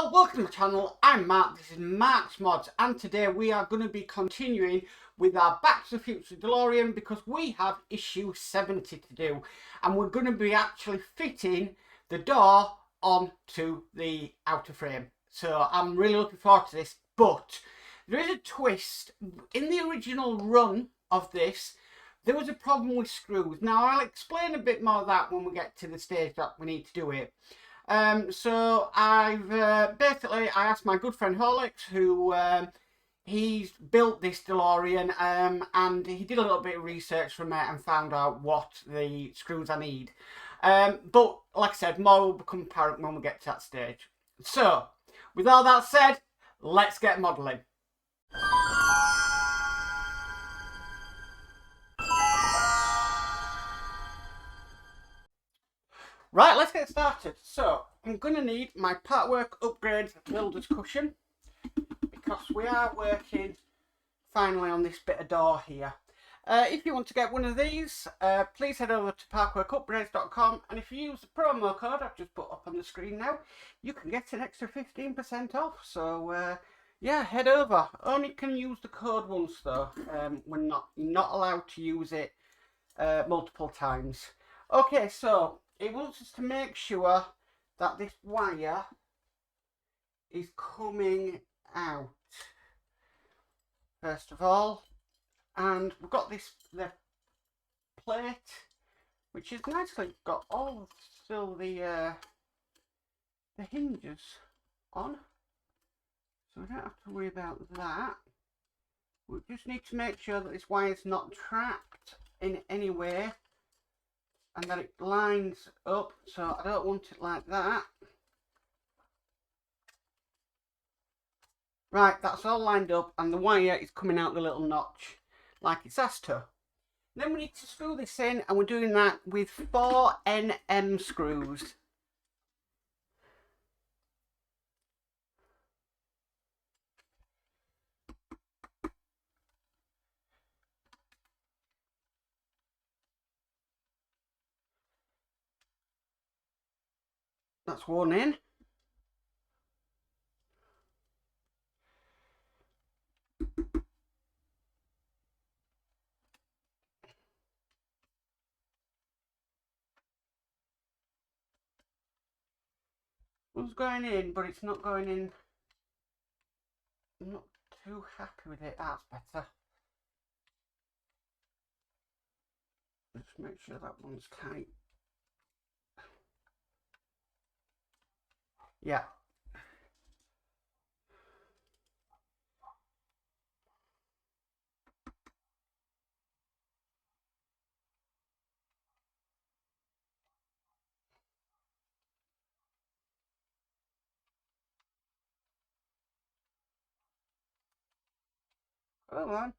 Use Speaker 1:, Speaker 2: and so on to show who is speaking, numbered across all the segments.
Speaker 1: Hello, welcome to my channel. I'm Mark, this is Mark's Mods, and today we are going to be continuing with our Back to the Future Delorean because we have issue 70 to do, and we're going to be actually fitting the door onto the outer frame. So I'm really looking forward to this, but there is a twist. In the original run of this, there was a problem with screws. Now I'll explain a bit more of that when we get to the stage that we need to do it. So I've basically I asked my good friend Horlicks, who he's built this DeLorean, and he did a little bit of research from it and found out what the screws I need. But like I said, more will become apparent when we get to that stage. So with all that said, let's get modelling. Right, let's get started. So, I'm going to need my Partwork Upgrades Builder's Cushion because we are working finally on this bit of door here. If you want to get one of these, please head over to partworkupgrades.com, and if you use the promo code I've just put up on the screen now, you can get an extra 15% off. So, yeah, head over. Only can use the code once though. We're not allowed to use it multiple times. Okay, so it wants us to make sure that this wire is coming out first of all, and we've got the plate, which is nicely got all still the hinges on, so we don't have to worry about that. We just need to make sure that this wire is not trapped in any way, and that it lines up, so I don't want it like that. Right, that's all lined up, and the wire is coming out the little notch like it's asked to. Then we need to screw this in, and we're doing that with 4 NM screws. That's one in. One's going in, but it's not going in. I'm not too happy with it. That's better. Just make sure that one's tight. Yeah. Come on.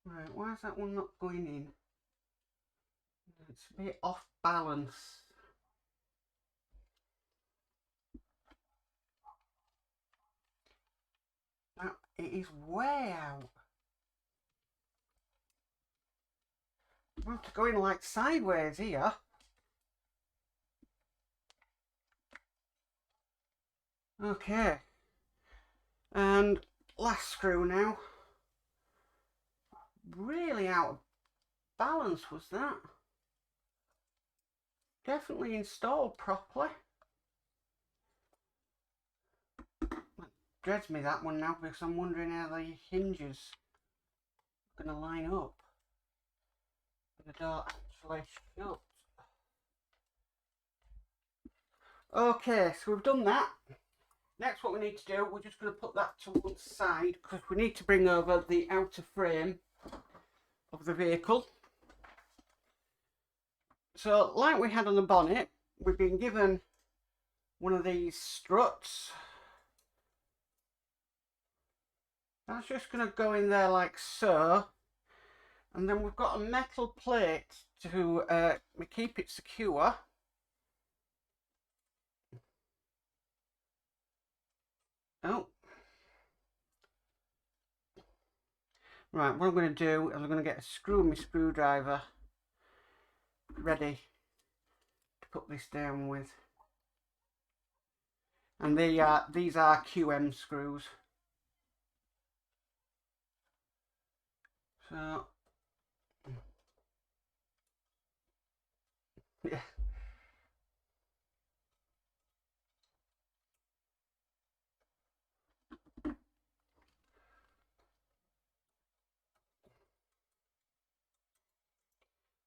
Speaker 1: Right, why is that one not going in? It's a bit off balance. Now, it is way out. We have to go in like sideways here. Okay. And last screw now. Really out of balance was that. Definitely installed properly. That dreads me, that one now, because I'm wondering how the hinges are going to line up with the door actually shut. Okay, so we've done that. Next, what we need to do, we're just going to put that to one side because we need to bring over the outer frame of the vehicle. So, like we had on the bonnet, we've been given one of these struts. That's just going to go in there like so, and then we've got a metal plate to keep it secure. Oh. Right, what I'm going to do is I'm going to get my screwdriver ready to put this down with. And these are QM screws. So yeah.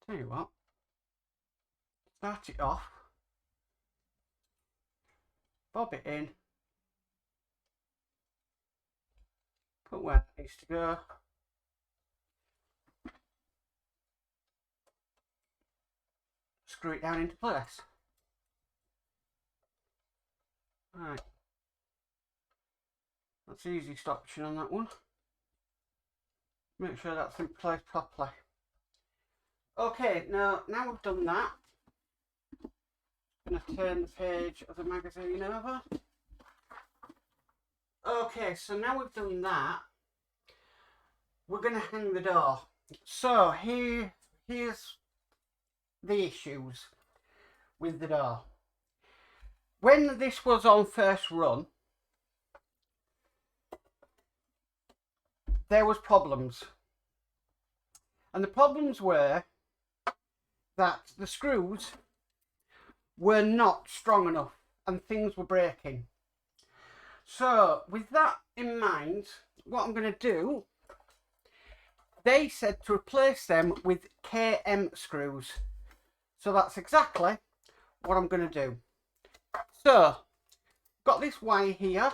Speaker 1: Tell you what, start it off, bob it in, put where it needs to go, screw it down into place. Right, that's the easiest option on that one. Make sure that's in place properly. Okay, now we've done that, I'm going to turn the page of the magazine over. Okay, so now we've done that, we're going to hang the door. So here's the issues with the door. When this was on first run, there was problems. And the problems were that the screws were not strong enough and things were breaking. So with that in mind, what I'm going to do, they said to replace them with KM screws. So that's exactly what I'm going to do. So, got this wire here.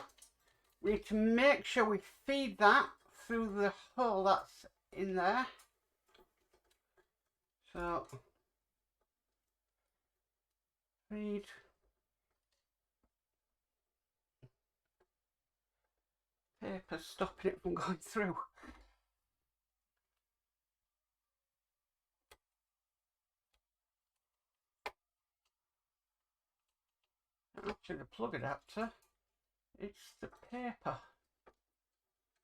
Speaker 1: We need to make sure we feed that through the hole that's in there. So, feed. Paper's stopping it from going through. Actually, the plug adapter, it's the paper.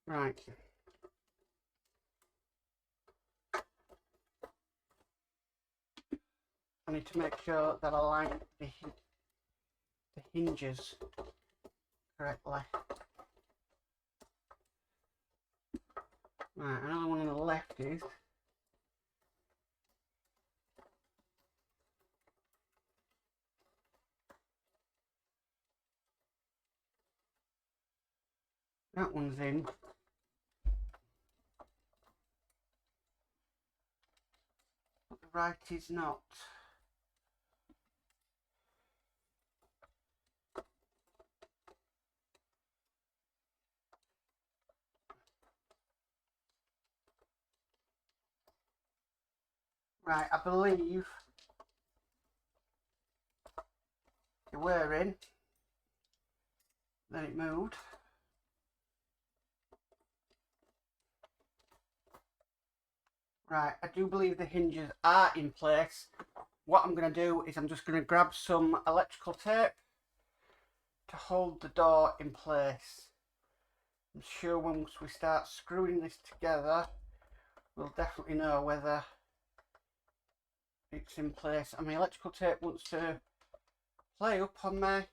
Speaker 1: Right. I need to make sure that I line the hinges correctly. Right, another one on the left is that one's in. But the right is not. Right, I believe they were in. Then it moved. Right, I do believe the hinges are in place. What I'm going to do is I'm just going to grab some electrical tape to hold the door in place. I'm sure once we start screwing this together, we'll definitely know whether it's in place. And my electrical tape wants to play up on me.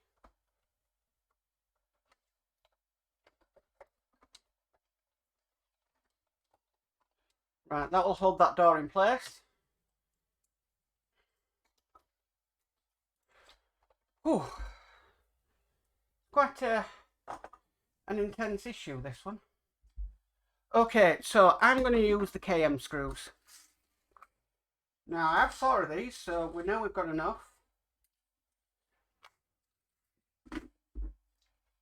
Speaker 1: Right, that will hold that door in place. Whew. Quite an intense issue, this one. Okay, so I'm going to use the KM screws. Now, I have 4 of these, so we know we've got enough.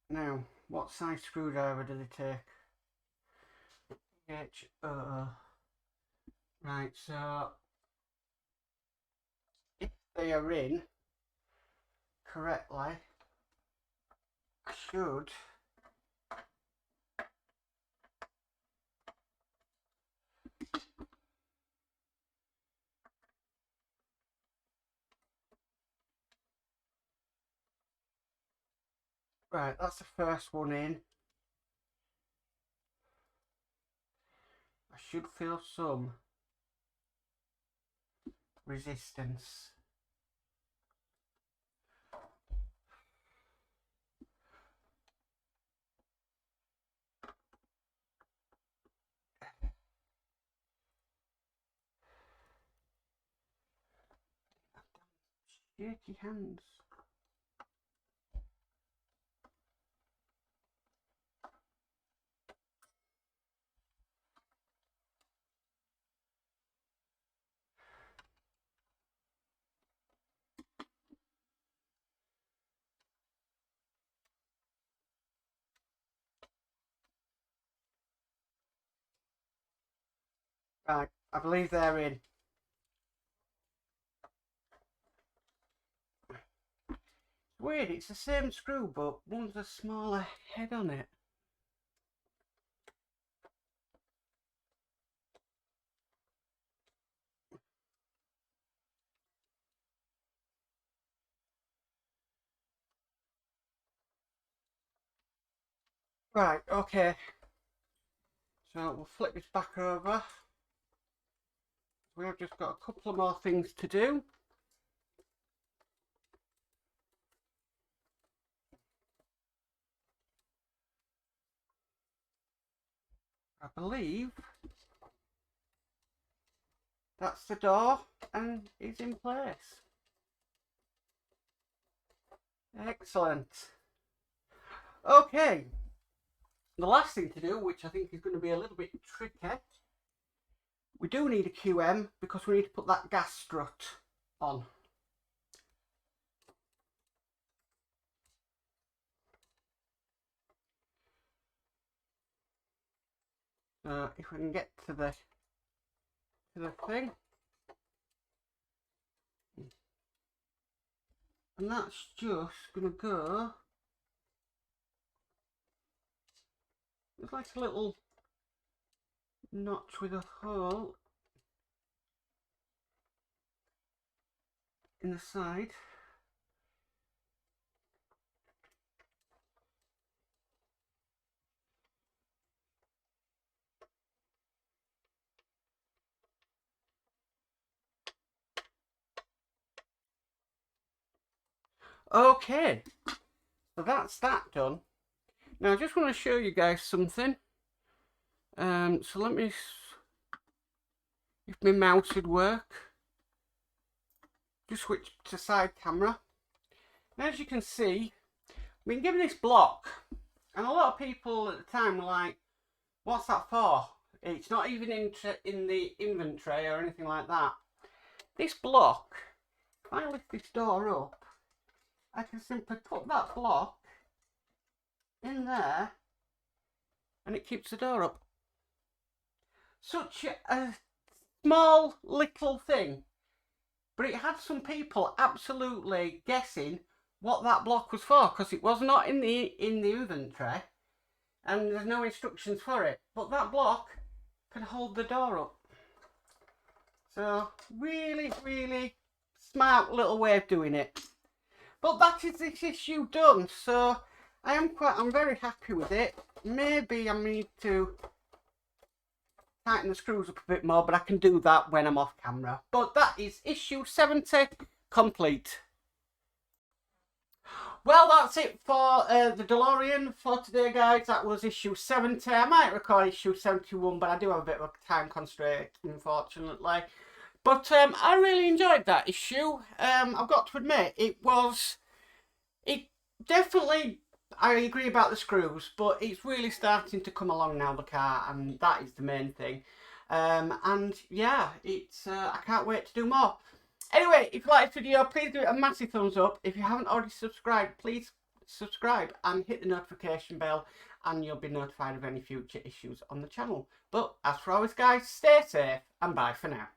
Speaker 1: Now, what size screwdriver do they take? Right, so if they are in correctly, I should right, that's the first one in. I should feel some resistance. Shaky hands. Right, I believe they're in. Weird, it's the same screw, but one's a smaller head on it. Right, okay. So we'll flip this back over. We've just got a couple of more things to do. I believe that's the door and it's in place. Excellent. Okay. The last thing to do, which I think is going to be a little bit tricky, we do need a QM because we need to put that gas strut on. If we can get to the thing, and that's just going to go. It's like a little notch with a hole in the side. Okay, so that's that done. Now I just want to show you guys something. So let me, if my mouse would work, just switch to side camera. And as you can see, I've been given this block, and a lot of people at the time were like, what's that for? It's not even in the inventory or anything like that. This block, if I lift this door up, I can simply put that block in there and it keeps the door up. Such a small little thing, but it had some people absolutely guessing what that block was for, because it was not in the inventory and there's no instructions for it, but that block can hold the door up. So really smart little way of doing it. But that is this issue done, so I'm very happy with it. Maybe I need to tighten the screws up a bit more, but I can do that when I'm off camera. But that is issue 70 complete. Well, that's it for the DeLorean for today, guys. That was issue 70. I might record issue 71, but I do have a bit of a time constraint, unfortunately. But I really enjoyed that issue. I've got to admit, it definitely, I agree about the screws, but it's really starting to come along now, the car, and that is the main thing. And yeah, I can't wait to do more. Anyway, if you like this video, please give it a massive thumbs up. If you haven't already subscribed, please subscribe and hit the notification bell, and you'll be notified of any future issues on the channel. But as for always, guys, stay safe and bye for now.